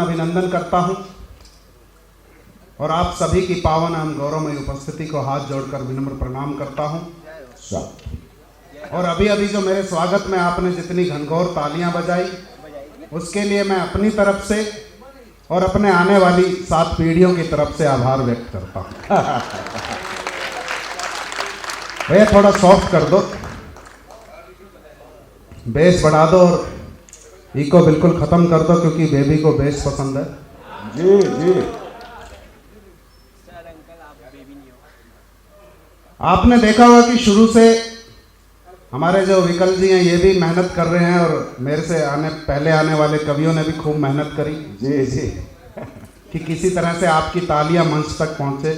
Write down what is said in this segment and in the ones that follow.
अभिनंदन करता हूं और आप सभी की पावन एवं गौरवमय उपस्थिति को हाथ जोड़कर विनम्र प्रणाम करता हूं। और अभी अभी जो मेरे स्वागत में आपने जितनी घनघोर तालियां बजाई, उसके लिए मैं अपनी तरफ से और अपने आने वाली 7 पीढ़ियों की तरफ से आभार व्यक्त करता हूं। भैया थोड़ा सॉफ्ट कर दो, बेस बढ़ा दो और इको बिल्कुल खत्म कर दो, क्योंकि बेबी को बेस पसंद है। जी जी। आपने देखा होगा कि शुरू से हमारे जो विकल जी हैं ये भी मेहनत कर रहे हैं और मेरे से पहले आने वाले कवियों ने भी खूब मेहनत करी जी जी कि किसी तरह से आपकी तालियां मंच तक पहुंचे।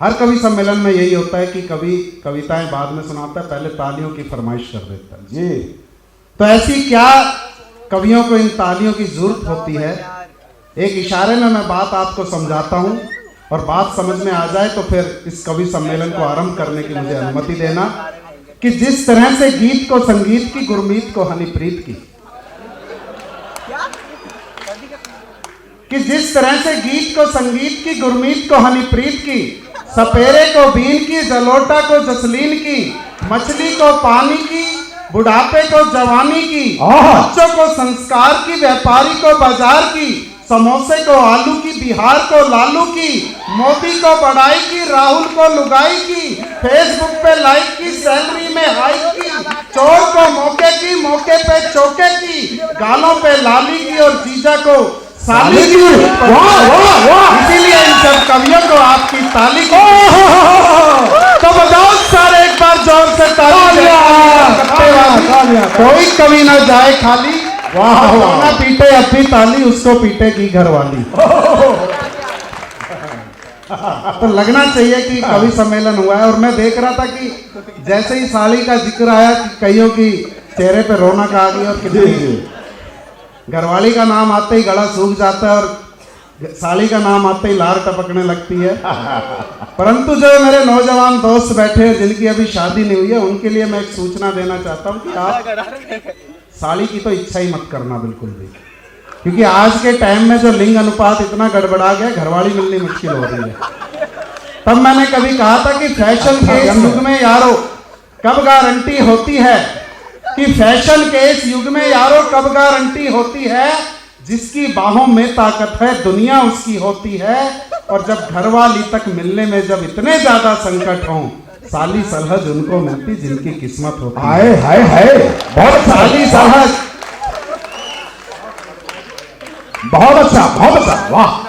हर कवि सम्मेलन में यही होता है कि कवि कविताएं बाद में सुनाता है, पहले तालियों की फरमाइश कर देता है। जी। तो ऐसी क्या कवियों को इन तालियों की जरूरत होती है, एक इशारे में मैं बात आपको समझाता हूं और बात समझ में आ जाए तो फिर इस कवि सम्मेलन को आरंभ करने की मुझे अनुमति देना कि जिस तरह से गीत को संगीत की, गुरमीत को हनीप्रीत की, कि जिस तरह से गीत को संगीत की, गुरमीत को हनीप्रीत की, सपेरे को बीन की, जलोटा को जसलीन की, मछली को पानी की, बुढ़ापे को जवानी की, बच्चों को संस्कार की, व्यापारी को बाजार की, समोसे को आलू की, बिहार को लालू की, मोदी को बढ़ाई की, राहुल को लुगाई की, फेसबुक पे लाइक की, सैलरी में हाइक की, चोर को मौके की, मौके पे चौके की, गालों पे लाली की और जीजा को साली की। वाह वाह वाह। इसीलिए इन सब कवियों को आपकी ताली की। तो बजाओ सारे एक बार जोर से तालियां। कोई कवि ना जाए खाली, वाह ना पीटे अपनी ताली, उसको पीटेगी घरवाली। तो लगना चाहिए कि कवि सम्मेलन हुआ है। और मैं देख रहा था कि जैसे ही साली का जिक्र आया कि कईयों की चेहरे पे रौनक आ गई और कितनी घरवाली का नाम आते ही गला सूख जाता है और साली का नाम आते ही लार टपकने लगती है। परंतु जो मेरे नौजवान दोस्त बैठे हैं जिनकी अभी शादी नहीं हुई है, उनके लिए मैं एक सूचना देना चाहता हूं कि आप साली की तो इच्छा ही मत करना बिल्कुल भी, क्योंकि आज के टाइम में जो लिंग अनुपात इतना गड़बड़ा गया, घरवाली मिलनी मुश्किल हो रही है। तब मैंने कभी कहा था कि फैशन के इस युग में यारो कब गारंटी होती है, कि फैशन के इस युग में यारो कब गारंटी होती है, जिसकी बाहों में ताकत है दुनिया उसकी होती है। और जब घरवाली तक मिलने में जब इतने ज्यादा संकट हों, साली सलहज उनको मिलती जिनकी किस्मत होती है। हाय हाय हाय, बहुत साली सलहज, बहुत अच्छा, बहुत अच्छा, वाह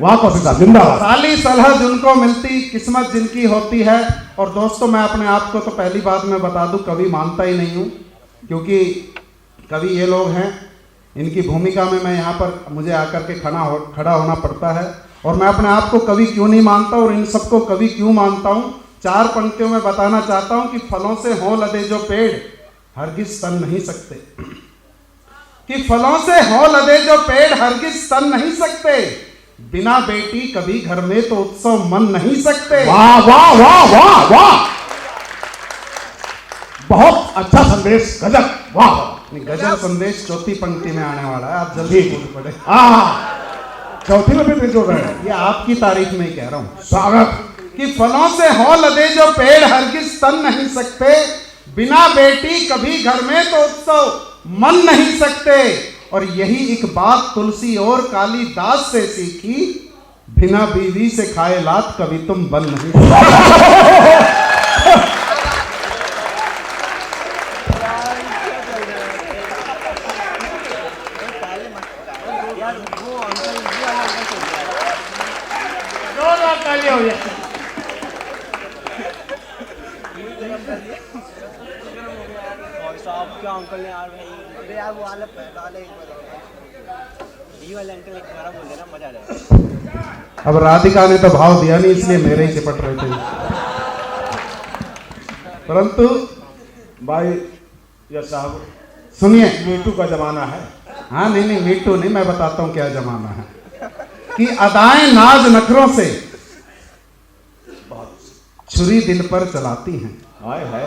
वाह कौशिक साहब जिंदाबाद। साली सलहज उनको मिलती, किस्मत जिनकी होती है। और दोस्तों मैं अपने आप को तो पहली बात मैं बता दूं, कवि मानता ही नहीं हूं, क्योंकि कवि ये लोग हैं, इनकी भूमिका में मैं यहाँ पर मुझे आकर के खड़ा होना पड़ता है। और मैं अपने आप को कवि क्यों नहीं मानता और इन सबको कवि क्यों मानता हूँ, 4 पंक्तियों में बताना चाहता हूँ कि फलों से हों लदे जो पेड़ हरगिज तन नहीं सकते, कि फलों से हों लदे जो पेड़ हरगिज तन नहीं सकते, बिना बेटी कभी घर में तो उत्सव मन नहीं सकते। वाह वाह वाह वाह वाह, बहुत अच्छा संदेश, गजब, वाह। गजब संदेश चौथी पंक्ति में आने वाला है, आप जल्दी बोल पड़े। चौथी में भी जोड़ रहे हैं, ये आपकी तारीफ में ही कह रहा हूं। स्वागत। कि फलों से हो लदे जो पेड़ हरगिज तन नहीं सकते, बिना बेटी कभी घर में तो उत्सव मन नहीं सकते। और यही एक बात तुलसी और कालिदास से सीखी, बिना बीवी से खाए लात कभी तुम बन नहीं। अंकल ने यार भाई, अरे यार वो वाला डाले वाले अंकल एक बार बोल देना, मजा आ जाएगा। अब राधिका ने तो भाव दिया नहीं, इसलिए मेरे ही चिपट रहे थे। परंतु भाई ये साहब सुनिए, मीटू का जमाना है। हाँ नहीं मीटू नहीं, मैं बताता हूं क्या जमाना है। कि अदाएं नाज नखरों से छुरी दिल पर चलाती हैं। हाय हाय,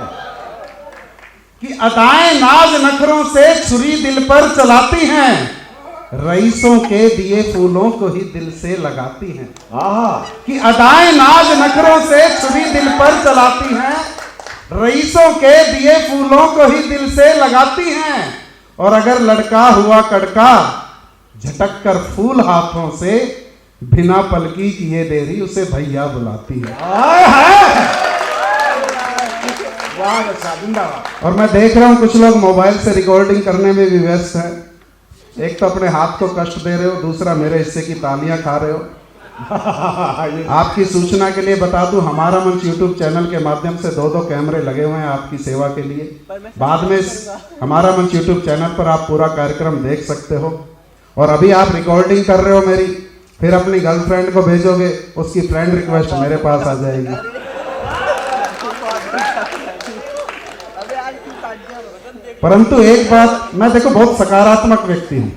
कि अदाएं नाज नखरों से छुरी दिल पर चलाती हैं, रईसों के दिए फूलों को ही दिल से लगाती हैं। आहा, कि अदाएं नाज नखरों से छुरी दिल पर चलाती हैं। रईसों के दिए फूलों को ही दिल से लगाती हैं। और अगर लड़का हुआ कड़का झटक कर फूल हाथों से बिना पलकी किए देरी उसे भैया बुलाती है। आय हाय, वाह अच्छा, जिंदाबाद। और मैं देख रहा हूं कुछ लोग मोबाइल से रिकॉर्डिंग करने में भी व्यस्त हैं। एक तो अपने हाथ को कष्ट दे रहे हो, दूसरा मेरे हिस्से की तालियां खा रहे हो। आपकी सूचना के लिए बता दूं, हमारा मंच यूट्यूब चैनल के माध्यम से 2-2 कैमरे लगे हुए हैं आपकी सेवा के लिए। बाद में हमारा मंच यूट्यूब चैनल पर आप पूरा कार्यक्रम देख सकते हो। और अभी आप रिकॉर्डिंग कर रहे हो मेरी, फिर अपनी गर्लफ्रेंड को भेजोगे, उसकी फ्रेंड रिक्वेस्ट मेरे पास आ जाएगी। अबे यार क्यों काट दिया? परंतु एक बात, मैं देखो बहुत सकारात्मक व्यक्ति हूं।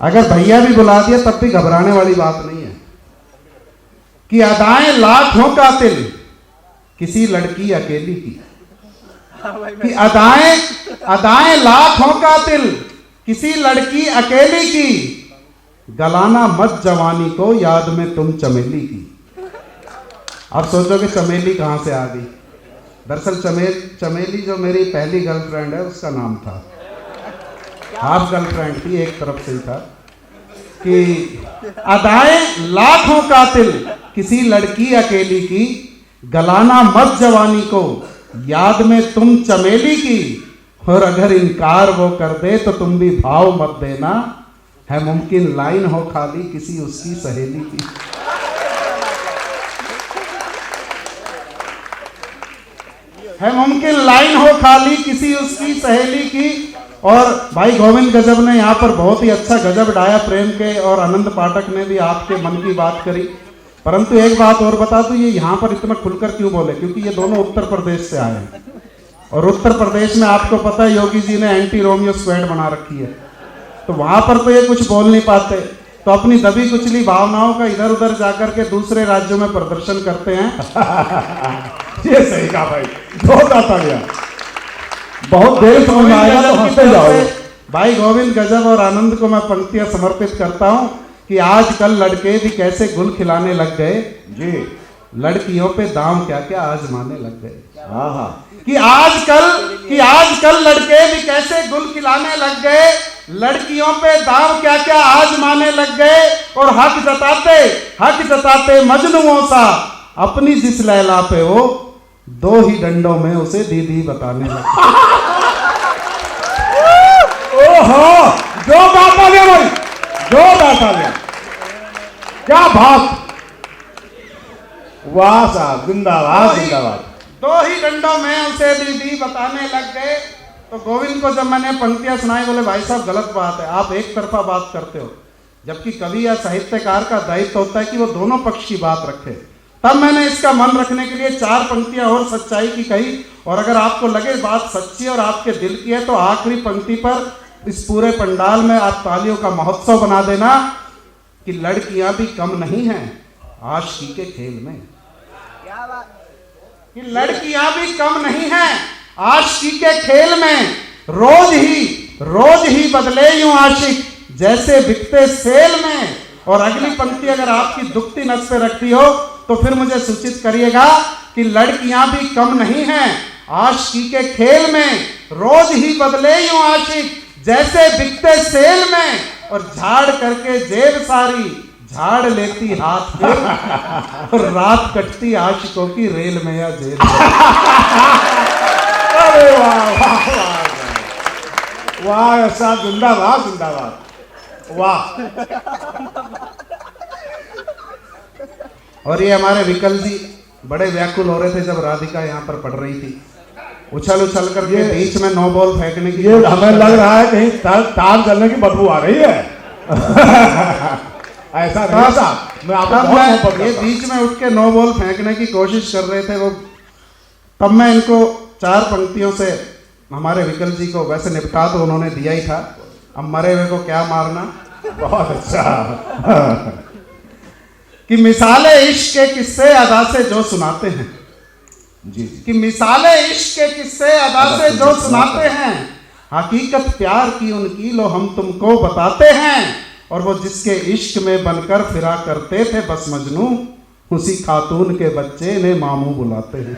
अगर भैया भी बुला दिया तब भी घबराने वाली बात नहीं है। कि अदाएं लाख हों कातिल किसी लड़की अकेली की। कि अदाएं लाख हों कातिल किसी लड़की अकेली की। गलाना मत जवानी को याद में तुम चमेली की। आप सोचोगे चमेली कहां से आ गई? दरअसल चमेली जो मेरी पहली गर्लफ्रेंड है उसका नाम था। हाफ गर्लफ्रेंड थी, एक तरफ से ही था। कि अदाएं लाखों कातिल किसी लड़की अकेली की। गलाना मत जवानी को याद में तुम चमेली की। और अगर इनकार वो कर दे तो तुम भी भाव मत देना। है मुमकिन लाइन हो खाली किसी उसकी सहेली की। है मुमकिन लाइन हो खाली किसी उसकी सहेली की। और भाई गोविंद गजब ने यहाँ पर बहुत ही अच्छा गजब डाया प्रेम के, और आनंद पाठक ने भी आपके मन की बात करी। परंतु एक बात और बता दूं, ये यहाँ पर इतना खुलकर क्यों बोले? क्योंकि ये दोनों उत्तर प्रदेश से आए हैं। और उत्तर प्रदेश में आपको पता है योगी जी ने एंटी रोमियो स्क्वाड बना रखी है। तो वहां पर तो ये कुछ बोल नहीं पाते, तो अपनी दबी कुचली भावनाओं का इधर उधर जाकर के दूसरे राज्यों में प्रदर्शन करते हैं। ये सही कहा भाई, बहुत आता गया। बहुत देर समझ में आएगा तो हंसते जाओगे। भाई गोविंद गजब और आनंद को मैं पंक्तियां समर्पित करता हूं कि आजकल लड़के भी कैसे गुल खिलाने लग गए जी। लड़कियों पे दाम क्या क्या आजमाने लग गए। आहा, कि आजकल लड़के भी कैसे गुल खिलाने लग गए। लड़कियों पे दाम क्या क्या आजमाने लग गए। और हक जताते मजनुओं सा अपनी जिस लैला पे हो 2 ही डंडों में उसे दीदी बताने लगे। ओहो, जो बात आ गया भाई, जो बात आ गया, क्या बात। वाह साहब, जिंदाबाद जिंदाबाद। 2 ही डंडों में उसे दीदी बताने लग गए। तो गोविंद को जब मैंने पंक्तियां सुनाई, बोले भाई साहब गलत बात है, आप एक तरफा बात करते हो। जबकि कवि या साहित्यकार का दायित्व होता है कि वो दोनों पक्ष की बात रखे। तब मैंने इसका मन रखने के लिए 4 पंक्तियां और सच्चाई की कही। और अगर आपको लगे बात सच्ची और आपके दिल की है तो आखिरी पंक्ति पर इस पूरे पंडाल में आप तालियों का महोत्सव बना देना कि लड़कियां भी कम नहीं हैं आशिकी के खेल में। क्या बात? कि लड़कियां भी कम नहीं हैं आशिकी के खेल में। रोज ही बदले यूं आशिक जैसे बिकते सेल में। और अगली पंक्ति अगर आपकी दुखती नस पे रखती हो तो फिर मुझे सूचित करिएगा कि लड़कियां भी कम नहीं हैं आशिकी के खेल में। रोज ही बदले यूं आशिक जैसे बिकते सेल में। और झाड़ करके जेब सारी झाड़ लेती हाथ में। और रात कटती आशिकों की रेल में या जेल में। अरे वाह वाह वाह वाह, ऐसा जिंदाबाद जिंदाबाद, वाह। और ये हमारे विकल जी बड़े व्याकुल हो रहे थे जब राधिका यहाँ पर पढ़ रही थी। उछल करके बीच में 9 बॉल फेंकने की। ये हमें लग रहा है कहीं तार जलने की बदबू आ रही है। ऐसा नहीं था, मैं आपको बहुत मोहब्बत करता ये हूं। बीच में उठ के 9 बॉल फेंकने की कोशिश कर रहे थे वो। तब मैं इनको 4 पंक्तियों से हमारे विकल जी को वैसे निपटा तो उन्होंने दिया ही था। अब मरे हुए को क्या मारना। बहुत अच्छा। कि मिसाले इश्क के किस्से अदा से जो सुनाते हैं। जी कि मिसाले इश्क के किस्से अदा से जो सुनाते हैं। हकीकत प्यार की उनकी लो हम तुमको बताते हैं। और वो जिसके इश्क में बनकर फिरा करते थे बस मजनू, उसी खातून के बच्चे ने मामू बुलाते हैं।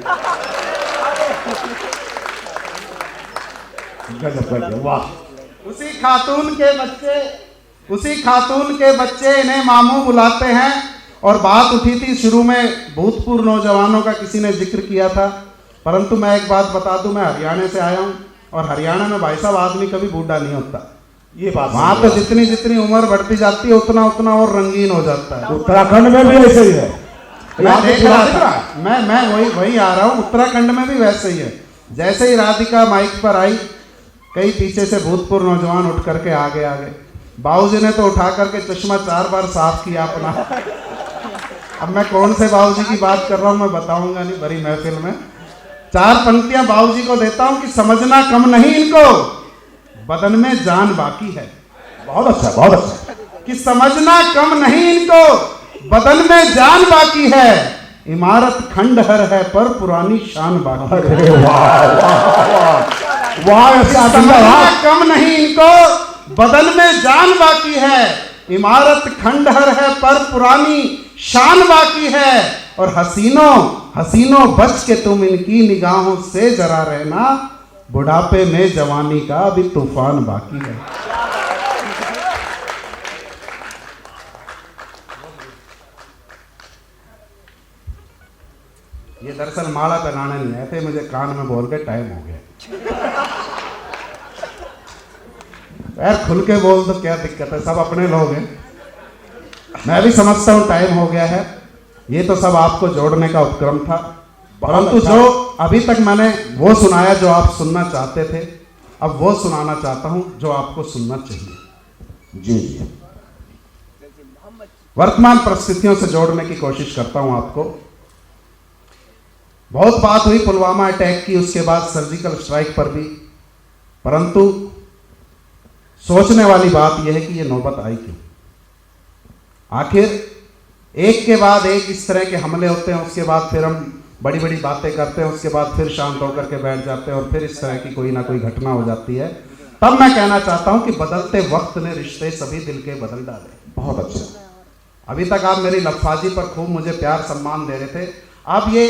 गजब गजब, वाह। उसी खातून के बच्चे इन्हें मामू बुलाते हैं। और बात उठी थी शुरू में भूतपूर्व नौजवानों का, किसी ने जिक्र किया था, परंतु मैं एक बात बता दूं, मैं हरियाणा से आया हूं और हरियाणा में भाई साहब आदमी कभी बूढ़ा नहीं होता। ये बात वहां तो जितनी जितनी उम्र बढ़ती जाती है उतना उतना और रंगीन हो जाता है। उत्तराखंड में भी ऐसे ही है। मैं देख रहा था, मैं वही आ रहा हूँ, उत्तराखंड में भी वैसे ही है। जैसे ही राधिका माइक पर आई, कई पीछे से भूतपूर्व नौजवान उठ करके आगे आ गए। बाबूजी ने तो उठा करके चश्मा 4 बार साफ किया अपना। अब मैं कौन से बाबूजी की बात कर रहा हूँ मैं बताऊंगा नहीं बड़ी महफिल में। 4 पंक्तियां बाबूजी को देता हूं कि समझना कम नहीं इनको, बदन में जान बाकी है। बहुत अच्छा, बहुत अच्छा। कि समझना कम नहीं इनको, बदन में जान बाकी है। इमारत खंडहर है पर पुरानी शान बाकी है। अरे वाह वाह वाह वाह। समझना कम नहीं इनको, बदन में जान बाकी है। इमारत खंडहर है पर पुरानी शान बाकी है। और हसीनों बच के तुम इनकी निगाहों से जरा रहना, बुढ़ापे में जवानी का अभी तूफान बाकी है। ये दरअसल माला पहनाने नहीं आए थे, मुझे कान में बोल के टाइम हो गया। यार खुल के बोल तो क्या दिक्कत है, सब अपने लोग हैं। मैं भी समझता हूं टाइम हो गया है। ये तो सब आपको जोड़ने का उपक्रम था, परंतु जो अभी तक मैंने वो सुनाया जो आप सुनना चाहते थे, अब वो सुनाना चाहता हूं जो आपको सुनना चाहिए। जी जी। वर्तमान परिस्थितियों से जोड़ने की कोशिश करता हूं आपको। बहुत बात हुई पुलवामा अटैक की, उसके बाद सर्जिकल स्ट्राइक पर भी, परंतु सोचने वाली बात यह है कि यह नौबत आई क्यों। आखिर एक के बाद एक इस तरह के हमले होते हैं, उसके बाद फिर हम बड़ी बड़ी बातें करते हैं, उसके बाद फिर शांत होकर के बैठ जाते हैं और फिर इस तरह की कोई ना कोई घटना हो जाती है। तब मैं कहना चाहता हूं कि बदलते वक्त ने रिश्ते सभी दिल के बदल डाले। बहुत अच्छा। अभी तक आप मेरी लफ्फाजी पर खूब मुझे प्यार सम्मान दे रहे थे, अब ये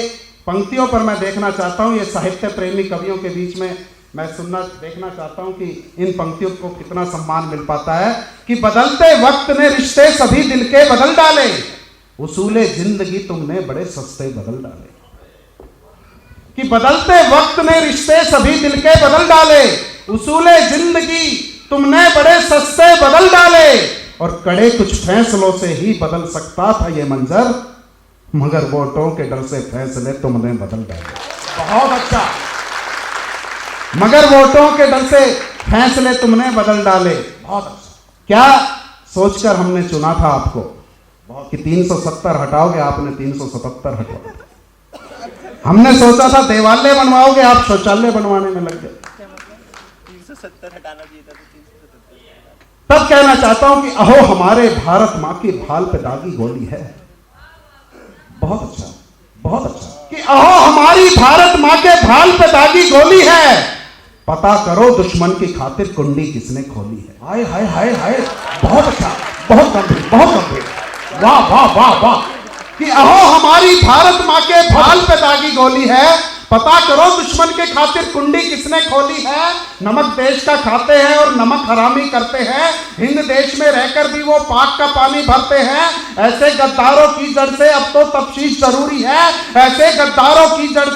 पंक्तियों पर मैं देखना चाहता हूं। ये साहित्य प्रेमी कवियों के बीच में मैं देखना चाहता हूं कि इन पंक्तियों को कितना सम्मान मिल पाता है। कि बदलते वक्त ने रिश्ते सभी दिल के बदल डाले, उसूले जिंदगी तुमने बड़े सस्ते बदल डाले। कि बदलते वक्त ने रिश्ते सभी दिल के बदल डाले, उसूले जिंदगी तुमने बड़े सस्ते बदल डाले। और कड़े कुछ फैसलों से ही बदल सकता था ये मंजर, मगर वोटों के डर से फैसले तुमने बदल डाले। बहुत अच्छा। मगर वोटों के डर से फैसले तुमने बदल डाले। बहुत अच्छा। क्या सोचकर हमने चुना था आपको कि 370 हटाओगे, आपने 377 हटाओगे। हमने सोचा था देवालय बनवाओगे, आप शौचालय बनवाने में लग गए। 370 हटाना चाहिए था, 377। तब कहना चाहता हूं कि अहो हमारे भारत मां की भाल पे दागी गोली है। बहुत अच्छा, बहुत अच्छा। कि अहो हमारी भारत मां के भाल पे दागी गोली है, पता करो दुश्मन की खातिर कुंडी किसने खोली है। हाय हाय हाय हाय। बहुत अच्छा, बहुत गंभीर, बहुत गंभीर। वाह वाह वाह वाह। कि अहो हमारी भारत मां के भाल पे दागी गोली है, पता करो दुश्मन के खातिर कुंडी किसने खोली है। नमक देश का खाते हैं और नमक हरामी करते हैं, हिंद देश में रहकर भी वो पाक का पानी भरते हैं। ऐसे गद्दारों की जड़ से अब तो तफ्शीश जरूरी है, ऐसे गद्दारों की जड़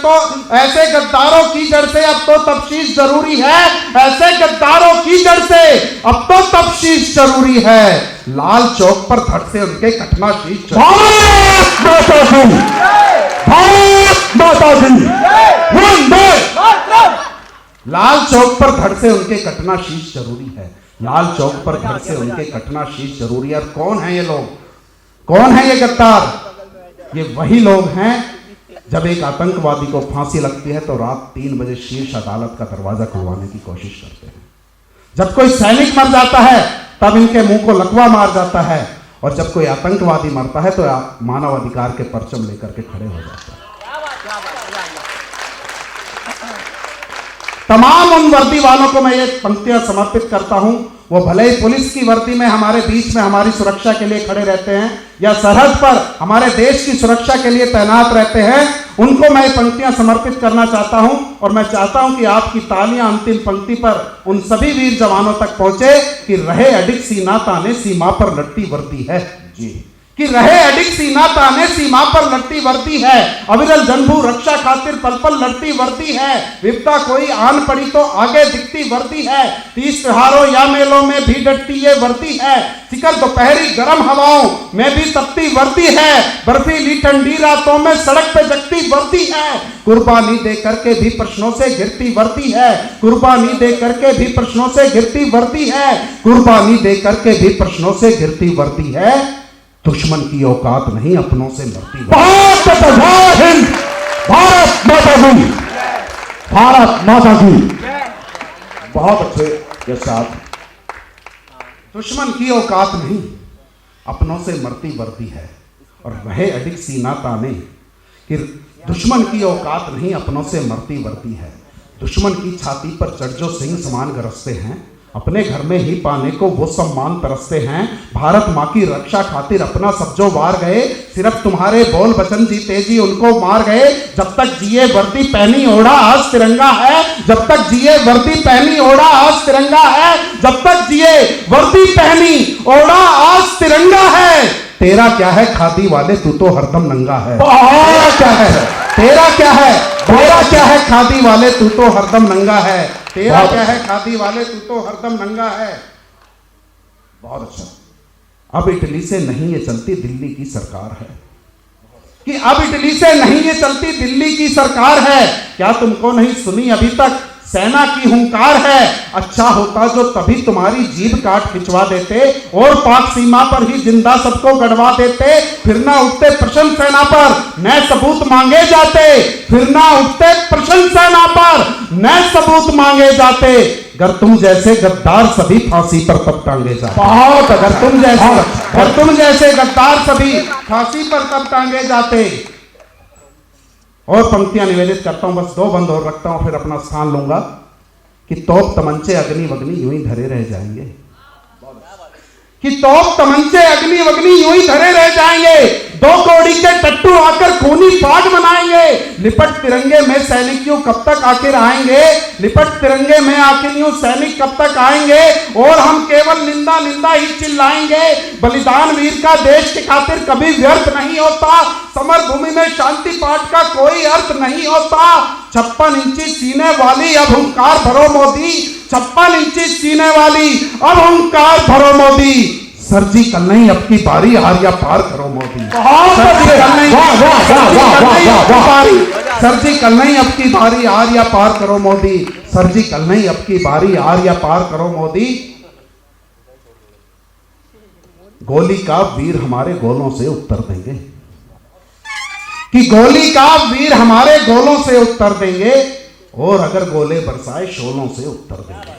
से अब तो तफ्शीश जरूरी है, ऐसे गद्दारों की जड़ से अब तो तफ्शीश जरूरी है। लाल चौक पर धड़ से उनके कटना शीश लाल चौक पर धड़ से उनके कटना शीश जरूरी है। लाल चौक पर धड़ से उनके कटना शीश जरूरी है। और कौन है ये लोग, कौन है ये गद्दार? ये वही लोग हैं जब एक आतंकवादी को फांसी लगती है तो रात 3 बजे शीर्ष अदालत का दरवाजा खुलवाने की कोशिश करते हैं। जब कोई सैनिक मर जाता है तब इनके मुंह को लकवा मार जाता है, और जब कोई आतंकवादी मरता है तो मानव अधिकार के परचम लेकर के खड़े हो जाता है। तमाम उन वर्दी वालों को मैं ये पंक्तियां समर्पित करता हूं, वो भले ही पुलिस की वर्दी में हमारे बीच में हमारी सुरक्षा के लिए खड़े रहते हैं या सरहद पर हमारे देश की सुरक्षा के लिए तैनात रहते हैं, उनको मैं ये पंक्तियां समर्पित करना चाहता हूं। और मैं चाहता हूं कि आपकी तालियां अंतिम पंक्ति पर उन सभी वीर जवानों तक पहुंचे कि रहे अडिग सीना ताने सीमा पर लट्टी वर्दी है जी, कि रहे अडिग सीना ताने सीमा पर लड़ती वर्दी है, अविरल जनभू रक्षा खातिर पल पल लड़ती वर्दी है, विपदा कोई आन पड़ी तो आगे दिखती वर्दी है, तीज त्योहारों या मेलों में भी डटती ये वर्दी है, शिकर दोपहरी गर्म हवाओं में भी तपती वर्दी है, बर्फीली ठंडी रातों में सड़क पे जगती वर्दी है, कुर्बानी दे करके भी प्रश्नों से घिरती वर्दी है, कुर्बानी दे करके भी प्रश्नों से घिरती वर्दी है, कुर्बानी दे करके भी प्रश्नों से घिरती वर्दी है, दुश्मन की औकात नहीं अपनों से लड़ती। भारत हिंद, भारत माता की, भारत माता की। बहुत अच्छे के साथ। दुश्मन की औकात नहीं अपनों से मरती वर्दी है, और रहे अडिग सीना ताने कि दुश्मन की औकात नहीं अपनों से मरती वर्दी है, दुश्मन की छाती पर चढ़ जो सिंह समान गरजते हैं, अपने घर में ही पाने को वो सम्मान तरसते हैं, भारत माँ की रक्षा खातिर अपना सब जो वार गए, सिर्फ तुम्हारे बोल वचन जीते जी उनको मार गए, जब तक जिए वर्दी पहनी ओढ़ा आज तिरंगा है, जब तक जिए वर्दी पहनी ओढ़ा आज तिरंगा है, जब तक जिए वर्दी पहनी ओढ़ा आज तिरंगा है, तेरा क्या है खादी वाले तू तो हरदम नंगा है, क्या है तेरा क्या है, तेरा क्या है खादी वाले तू तो हरदम नंगा है, तेरा क्या है खादी वाले तू तो हरदम नंगा है। बहुत अच्छा। अब इटली से नहीं ये चलती दिल्ली की सरकार है, कि अब इटली से नहीं ये चलती दिल्ली की सरकार है, क्या तुमको नहीं सुनी अभी तक सेना की हुंकार है, अच्छा होता जो तभी तुम्हारी जीभ काट खिंचवा देते और पाक सीमा पर ही जिंदा सबको गड़वा देते, फिर ना उठते प्रश्न सेना पर नए सबूत मांगे जाते, फिर ना उठते प्रश्न सेना पर नए सबूत मांगे जाते, अगर तुम जैसे गद्दार सभी फांसी पर तब टांगे जाते, बहुत अगर तुम जैसे गद्दार सभी फांसी पर तब टांगे जाते। और पंक्तियां निवेदित करता हूं, बस 2 बंद और रखता हूं फिर अपना स्थान लूंगा, कि तोप तमंचे अग्नि वग्नि यूं ही धरे रह जाएंगे, कि तोप तमंचे अग्नि वग्नि यूं ही धरे रह जाएंगे, 2 कौड़ी के टट्टू आकर खूनी फाड़ बनाएंगे, लिपट तिरंगे में सैनिक यूं कब तक आखिर आएंगे, लिपट तिरंगे में आखिर यूं सैनिक कब तक आएंगे, और हम केवल निंदा निंदा ही चिल्लाएंगे, बलिदान वीर का देश के खातिर कभी व्यर्थ नहीं होता, समर भूमि में शांति पाठ का कोई अर्थ नहीं होता, 56 इंची सीने वाली अब हुंकार भरो मोदी, 56 इंची सीने वाली अब हुंकार भरो मोदी, सर्जिकल नहीं अब की बारी आर्या पार करो मोदी, सर्जिकल नहीं अब की बारी आर्या पार करो मोदी, सर्जिकल नहीं अब की बारी आर्या पार करो मोदी, गोली का वीर हमारे गोलों से उत्तर देंगे, कि गोली का वीर हमारे गोलों से उत्तर देंगे, और अगर गोले बरसाए शोलों से उत्तर देंगे,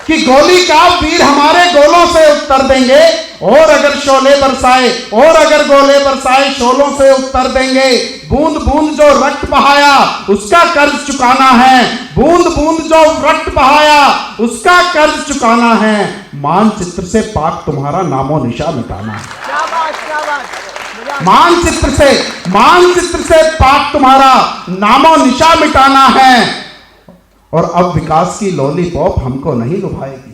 कि गोली का वीर हमारे गोलों से उत्तर देंगे, और अगर शोले बरसाए और अगर गोले बरसाए शोलों से उत्तर देंगे, बूंद बूंद जो रक्त बहाया उसका कर्ज चुकाना है, बूंद बूंद जो रक्त बहाया उसका कर्ज चुकाना है, मानचित्र से पाक तुम्हारा नामो निशा मिटाना है, मानचित्र से पाक तुम्हारा नामो निशा मिटाना है, और अब विकास की लॉलीपॉप हमको नहीं लुभाएगी,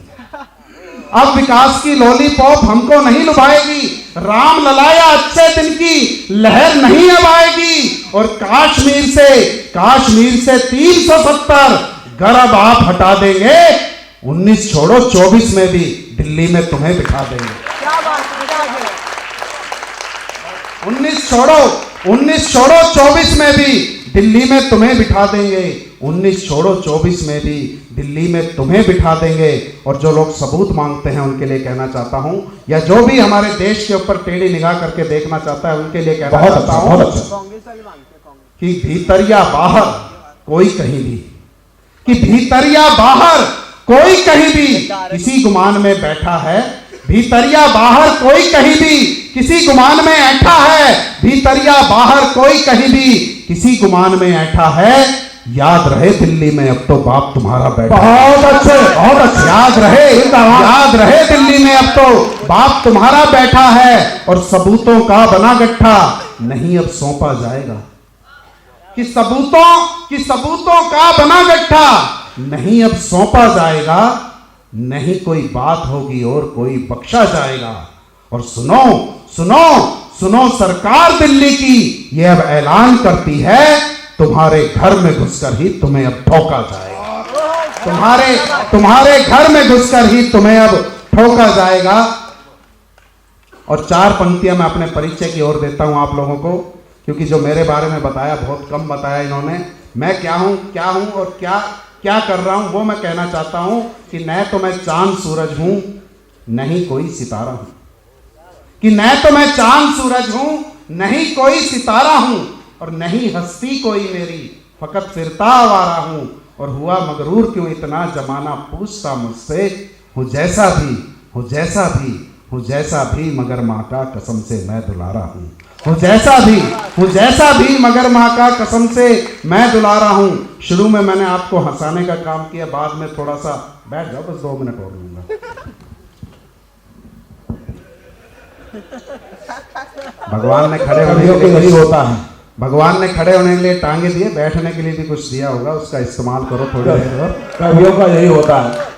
अब विकास की लॉलीपॉप हमको नहीं लुभाएगी, राम ललाया अच्छे दिन की लहर नहीं अब आएगी, और कश्मीर से 370 गरब आप हटा देंगे, 19 छोड़ो 24 में भी दिल्ली में तुम्हें बिठा देंगे, 19 छोड़ो 24 में भी दिल्ली में तुम्हें बिठा देंगे, 19 छोड़ो 24 में भी दिल्ली में तुम्हें बिठा देंगे। और जो लोग सबूत मांगते हैं उनके लिए कहना चाहता हूं, या जो भी हमारे देश के ऊपर टेढ़ी निगाह करके देखना चाहता है उनके लिए कहना चाहता हूं कि भीतर या बाहर कोई कहीं भी, कि भीतर या बाहर कोई कहीं भी किसी गुमान में बैठा है, भीतर या बाहर कोई कहीं भी किसी गुमान में ऐठा है, भीतर या बाहर कोई कहीं भी किसी गुमान में ऐठा है, याद रहे दिल्ली में अब तो बाप तुम्हारा बैठा। बहुत अच्छे, बहुत अच्छे। याद रहे दिल्ली में अब तो बाप तुम्हारा बैठा है और सबूतों का बना गट्ठा नहीं अब सौंपा जाएगा। कि सबूतों का बना गट्ठा नहीं अब सौंपा जाएगा, नहीं कोई बात होगी और कोई बख्शा जाएगा। और सुनो सुनो सुनो सरकार दिल्ली की ये अब ऐलान करती है, तुम्हारे घर में घुसकर ही तुम्हें अब ठोका जाएगा। तुम्हारे घर में घुसकर ही तुम्हें अब ठोका जाएगा। और 4 पंक्तियां मैं अपने परिचय की ओर देता हूं आप लोगों को, क्योंकि जो मेरे बारे में बताया बहुत कम बताया इन्होंने। मैं क्या हूं और क्या कर रहा हूं वो मैं कहना चाहता हूं कि न तो मैं चांद सूरज हूं नहीं कोई सितारा हूं, कि न तो मैं चांद सूरज हूं नहीं कोई सितारा हूं और नहीं हस्ती कोई मेरी, फकत फिरता आवारा हूं। और हुआ मगरूर क्यों इतना जमाना पूछता मुझसे, हूं जैसा भी मगर माँ का कसम से मैं दुलारा हूं। हूं जैसा भी मगर माँ का कसम से मैं दुलारा हूं। शुरू में मैंने आपको हंसाने का काम किया, बाद में थोड़ा सा बैठ जाओ, बस 2 मिनट और लूंगा। भगवान ने खड़े होने के लिए होता है, भगवान ने खड़े होने के लिए टांगे दिए, बैठने के लिए भी कुछ दिया होगा, उसका इस्तेमाल करो थोड़ी देर और। कवियों का यही होता है।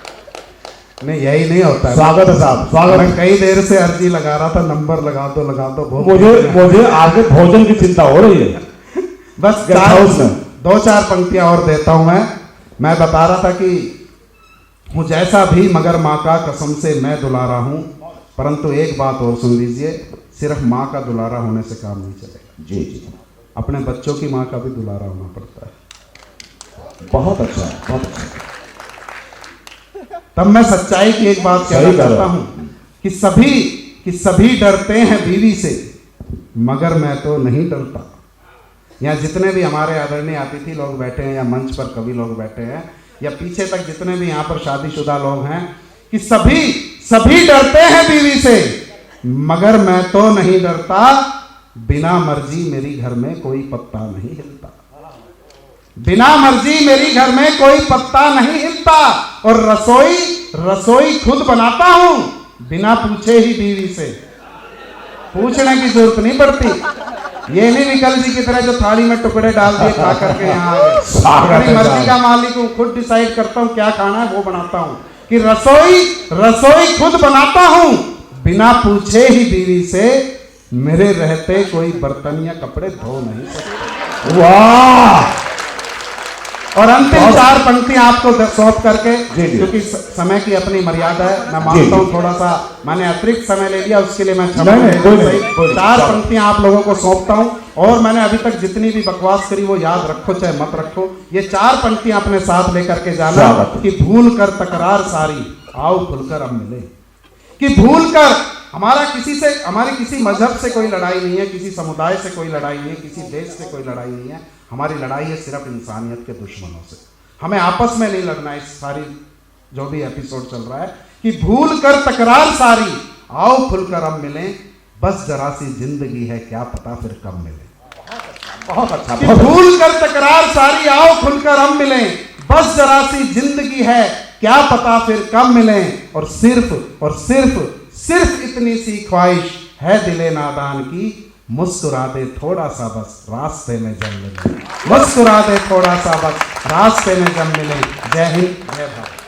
नहीं यही नहीं होता है। स्वागत है साहब, स्वागत। मैं कई देर से अर्जी लगा रहा था, नंबर लगा दो बहुत। मुझे आगे भोजन की चिंता हो रही है। बस 2-4 पंक्तियां और देता हूं मैं बता रहा था कि हूं जैसा भी मगर माँ का कसम से मैं दुलारा हूं। परंतु एक बात और सुन लीजिए, सिर्फ माँ का दुलारा होने से काम नहीं चलेगा जी, अपने बच्चों की माँ का भी दुलारा होना पड़ता है। बहुत अच्छा, बहुत अच्छा। तब मैं सच्चाई की एक बात कहना चाहता हूं कि सभी डरते हैं बीवी से, मगर मैं तो नहीं डरता। यहाँ जितने भी हमारे आदरणीय अतिथि लोग बैठे हैं या मंच पर कवि लोग बैठे हैं या पीछे तक जितने भी यहाँ पर शादीशुदा लोग हैं, कि सभी डरते हैं बीवी से, मगर मैं तो नहीं डरता। बिना मर्जी मेरी घर में कोई पत्ता नहीं हिलता। बिना मर्जी मेरी घर में कोई पत्ता नहीं हिलता। और रसोई खुद बनाता हूं बिना पूछे ही बीवी से। पूछने की जरूरत नहीं पड़ती। ये नहीं विकल जी की तरह जो थाली में टुकड़े डाल दिए खा करके यहाँ आ गए। अपनी मर्जी का मालिक हूँ, खुद डिसाइड करता हूँ क्या खाना है वो बनाता हूँ। कि रसोई खुद बनाता हूँ बिना पूछे ही बीवी से। मेरे रहते कोई बर्तन या कपड़े धो नहीं सकते। वाह! और अंतिम 4 पंक्ति आपको सौंप करके, क्योंकि समय की अपनी मर्यादा है, मैं मानता हूँ थोड़ा सा मैंने अतिरिक्त समय ले लिया, उसके लिए मैं क्षमा। 4 पंक्तियां आप लोगों को सौंपता हूँ। और मैंने अभी तक जितनी भी बकवास करी वो याद रखो चाहे मत रखो, ये 4 पंक्तियां अपने साथ लेकर के जाना। कि भूल कर तकरार सारी आओ खुलकर अब मिले। कि भूल कर हमारी किसी मजहब से कोई लड़ाई नहीं है, किसी समुदाय से कोई लड़ाई नहीं है, किसी देश से कोई लड़ाई नहीं है। हमारी लड़ाई है सिर्फ इंसानियत के दुश्मनों से। हमें आपस में नहीं लड़ना। इस सारी जो भी एपिसोड चल रहा है कि भूल कर तकरार सारी आओ खुलकर अब मिलें, बस जरा सी जिंदगी है क्या पता फिर कब मिले। बहुत अच्छा। भूल कर तकरार सारी आओ खुलकर अब मिलें, बस जरा सी जिंदगी है क्या पता फिर कब मिलें। और सिर्फ इतनी सी ख्वाहिश है दिले नादान की, मुस्कुरा दे थोड़ा सा बस रास्ते में जब मिले। मुस्कुरा दे थोड़ा सा बस रास्ते में जब मिले। जय हिंद, जय भारत।